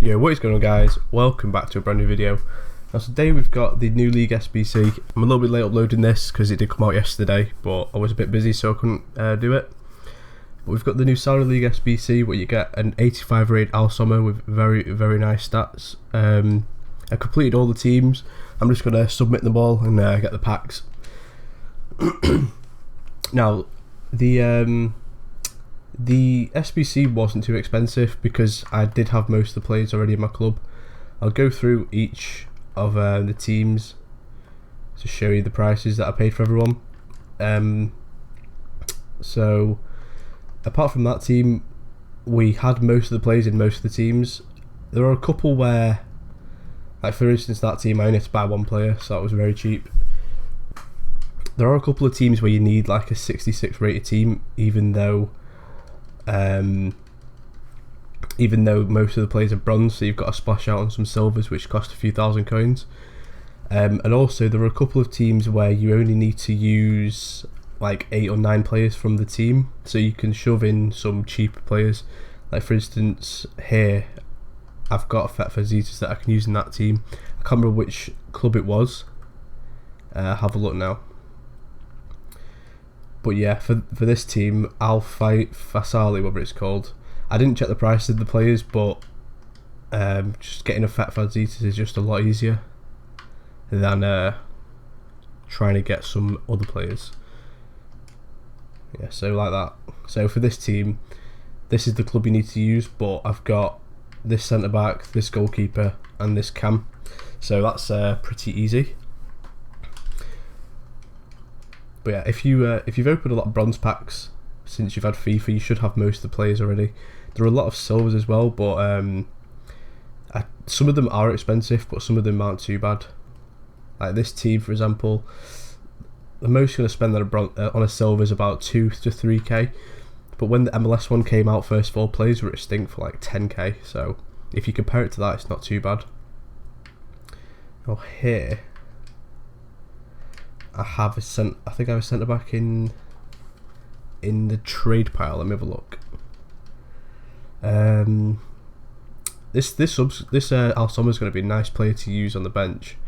Yo, what is going on, guys? Welcome back to a brand new video. Now today we've got the new League SBC. I'm a little bit late uploading this because it did come out yesterday, but I was a bit busy so I couldn't do it. But we've got the new Saudi League SBC where you get an 85 rated Soma with very nice stats. I completed all the teams. I'm just going to submit them all and get the packs. Now the SBC wasn't too expensive because I did have most of the players already in my club. I'll go through each of the teams to show you the prices that I paid for everyone. So apart from that team, we had most of the players in most of the teams. There are a couple where, like for instance that team, I only had to buy one player, so that was very cheap. There are a couple of teams where you need like a 66 rated team, even though most of the players are bronze, so you've got to splash out on some silvers which cost a few thousand coins. And also there are a couple of teams where you only need to use like 8 or 9 players from the team, so you can shove in some cheaper players. Like for instance here I've got Fifa that I can use in that team. I can't remember which club it was. Have a look now. But yeah, for this team, Al Fasali, whatever it's called, I didn't check the prices of the players, but just getting a Fifa is just a lot easier than trying to get some other players. Yeah, so like that. So for this team, this is the club you need to use, but I've got this centre back, this goalkeeper, and this cam. So that's pretty easy. But yeah, if you've opened a lot of bronze packs since you've had FIFA, you should have most of the players already. There are a lot of silvers as well, but some of them are expensive, but some of them aren't too bad. Like this team, for example, the most you're going to spend on a silver is about 2 to 3k. But when the MLS one came out, first 4 players were extinct for like 10k. So if you compare it to that, it's not too bad. Now here, I have I think I have a centre back in the trade pile. Let me have a look. This Al Sommer is going to be a nice player to use on the bench,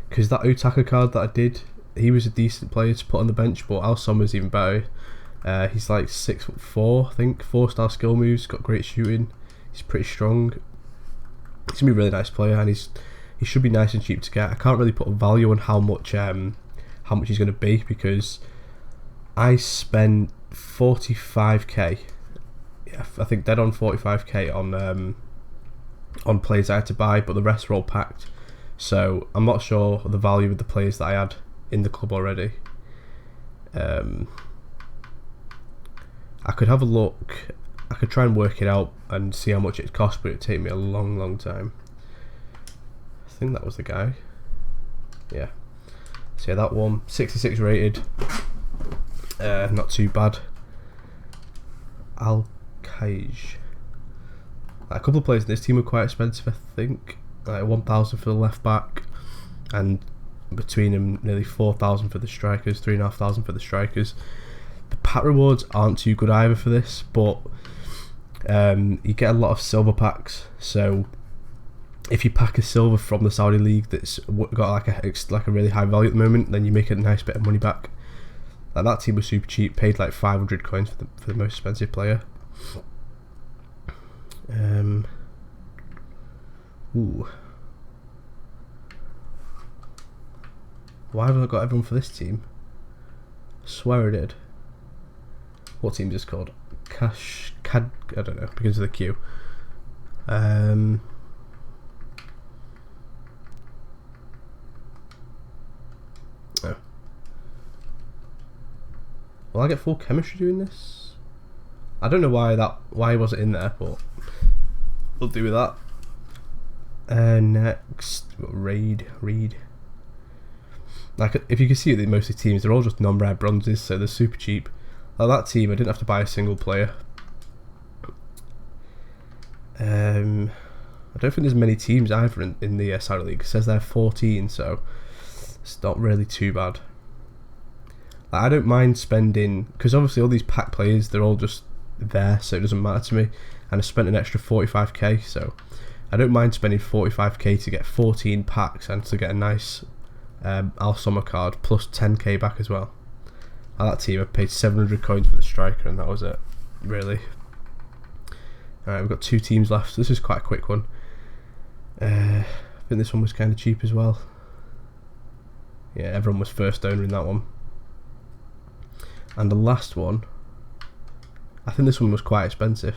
because that Otaka card that I did, he was a decent player to put on the bench, but Al Sommer's even better. He's like 6'4", I think, 4-star skill moves, got great shooting, he's pretty strong. He's gonna be a really nice player, and he should be nice and cheap to get. I can't really put a value on how much he's going to be, because I spent 45k. Yeah, I think dead on 45k on players I had to buy, but the rest were all packed. So I'm not sure the value of the players that I had in the club already. I could have a look. I could try and work it out and see how much it cost, but it'd take me a long time. I think that was the guy. Yeah. So yeah, that one, 66 rated, not too bad. Al-Kaj. A couple of players in this team are quite expensive, I think. Like 1,000 for the left back, and between them nearly 4,000 for the strikers, 3,500 for the strikers. The pack rewards aren't too good either for this, but you get a lot of silver packs. So if you pack a silver from the Saudi League that's got like a really high value at the moment, then you make a nice bit of money back. Like that team was super cheap, paid like 500 coins for the most expensive player. Ooh. Why have I got everyone for this team? I swear I did. What team is this called? I don't know, because of the Q. Oh. Will I get full chemistry doing this? I don't know why he wasn't in there, but we'll do with that. Next, Reed. Like, if you can see, most of the teams, they're all just non-rare bronzes, so they're super cheap. Like that team, I didn't have to buy a single player. I don't think there's many teams either in the Saudi League. It says they're 14, so it's not really too bad. Like, I don't mind spending, because obviously all these pack players, they're all just there, so it doesn't matter to me. And I spent an extra 45k, so I don't mind spending 45k to get 14 packs and to get a nice Al Soma card plus 10k back as well. At that team I paid 700 coins for the striker and that was it, really. Alright, we've got 2 teams left. This is quite a quick one. I think this one was kind of cheap as well. Yeah, everyone was first owner in that one. And the last one, I think this one was quite expensive.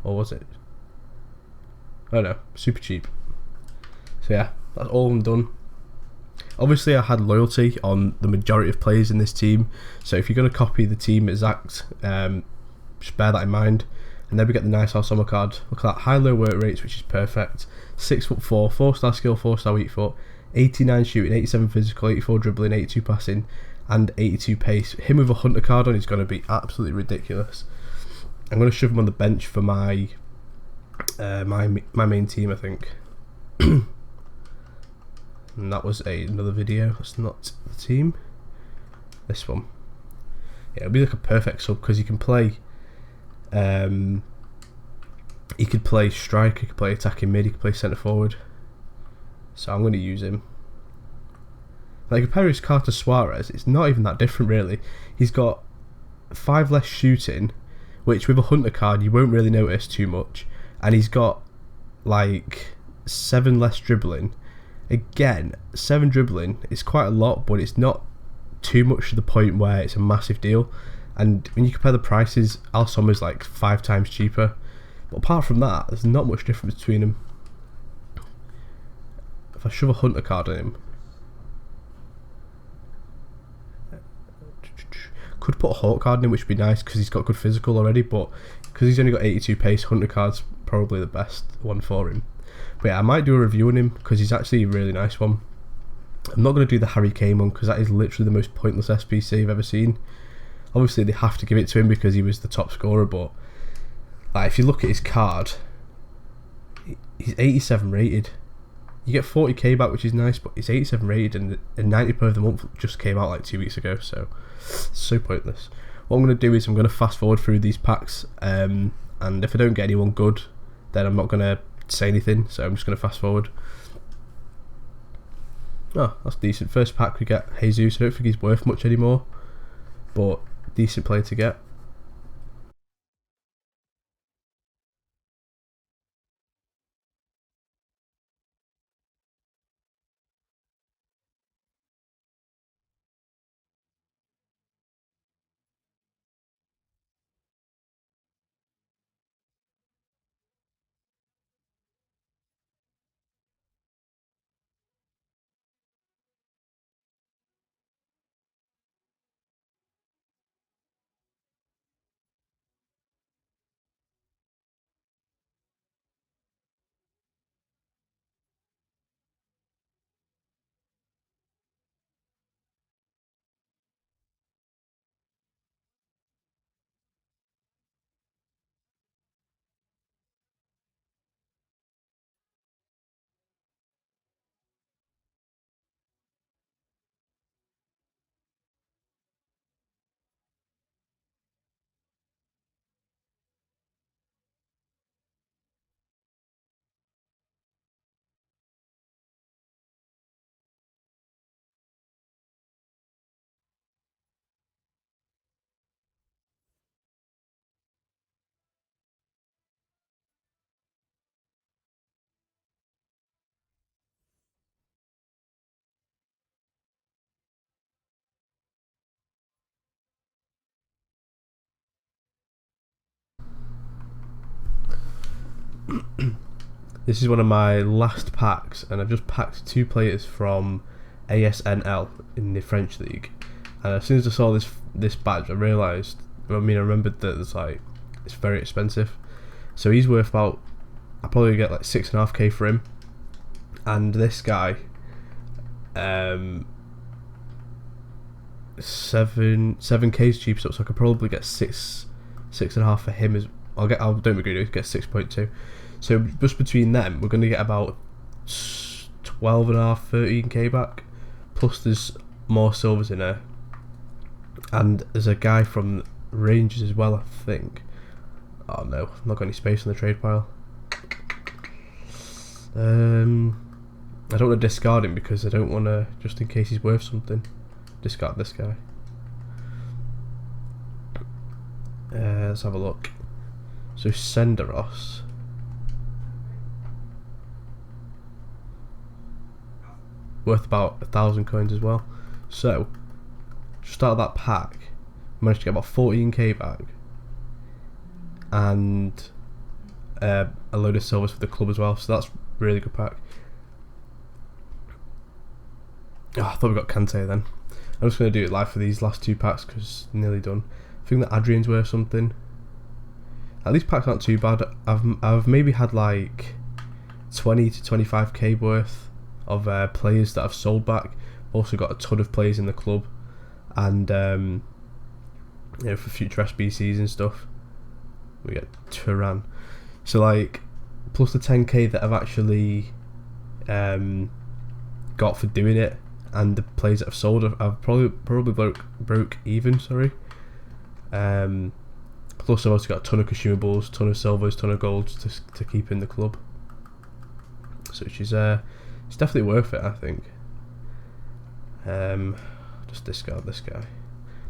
Or was it? Oh no, super cheap. So yeah, that's all of them done. Obviously I had loyalty on the majority of players in this team, so if you're going to copy the team exact, just bear that in mind. And then we get the nice Al Soma card. Look at that, high low work rates, which is perfect. 6'4", 4-star skill, 4-star weak foot, 89 shooting, 87 physical, 84 dribbling, 82 passing, and 82 pace. Him with a hunter card on is going to be absolutely ridiculous. I'm going to shove him on the bench for my my main team, I think. And that was another video. That's not the team. This one. Yeah, it'll be like a perfect sub because you can play. He could play striker, he could play attacking mid, he could play centre forward. So I'm going to use him. Like, compare his card to Suarez, it's not even that different really. He's got 5 less shooting, which with a hunter card you won't really notice too much, and he's got like 7 less dribbling. Again, 7 dribbling is quite a lot, but it's not too much to the point where it's a massive deal. And when you compare the prices, Al Soma's like 5 times cheaper. But apart from that, there's not much difference between them. If I shove a hunter card on him, could put a Hawk card in him, which would be nice because he's got good physical already, but because he's only got 82 pace, hunter card's probably the best one for him. But yeah, I might do a review on him because he's actually a really nice one. I'm not going to do the Harry Kane one because that is literally the most pointless SBC I've ever seen. Obviously they have to give it to him because he was the top scorer, but like, if you look at his card, he's 87 rated. You get 40k back, which is nice, but he's 87 rated, and 90 per of the month just came out like 2 weeks ago, so pointless. What I'm going to do is I'm going to fast forward through these packs, and if I don't get anyone good, then I'm not going to say anything, so I'm just going to fast forward. Oh, that's decent. First pack we get Jesus. I don't think he's worth much anymore, but decent player to get. This is one of my last packs, and I've just packed 2 players from ASNL in the French league. And as soon as I saw this badge, I remembered that it's very expensive. So he's worth about, I probably get like 6.5k for him. And this guy, 7k is cheap, so I could probably get 6.5 for him. I'll don't be greedy, get 6.2. So just between them, we're going to get about 12.5, 13k back. Plus there's more silvers in there. And there's a guy from Rangers as well, I think. Oh no, I've not got any space on the trade pile. I don't want to discard him because I don't want to, just in case he's worth something, discard this guy. Let's have a look. So Senderos. Worth about 1,000 coins as well. So, just out of that pack, managed to get about 14k back. And a load of silvers for the club as well, so that's really good pack. Oh, I thought we got Kante then. I'm just going to do it live for these last 2 packs because nearly done. I think that Adrian's worth something. These packs aren't too bad. I've maybe had like 20 to 25k worth of players that I've sold back. Also got a ton of players in the club, and you know, for future SBCs and stuff. We get Turan. So like plus the 10k that I've actually got for doing it, and the players that I've sold, I've probably broke even. Sorry. Plus I've also got a ton of consumables, ton of silvers, ton of golds to keep in the club. So which is it's definitely worth it, I think. Just discard this guy.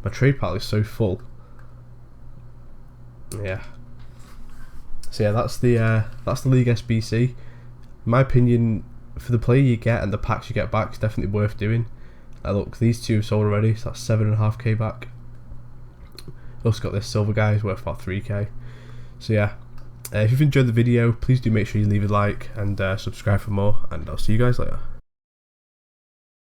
My trade pile is so full. Yeah. So yeah, that's the League SBC. In my opinion, for the player you get and the packs you get back, it's definitely worth doing. Look, these 2 have sold already, so that's 7.5k back. Also got this silver guy, who's worth about 3k. So yeah, if you've enjoyed the video, please do make sure you leave a like and subscribe for more, and I'll see you guys later.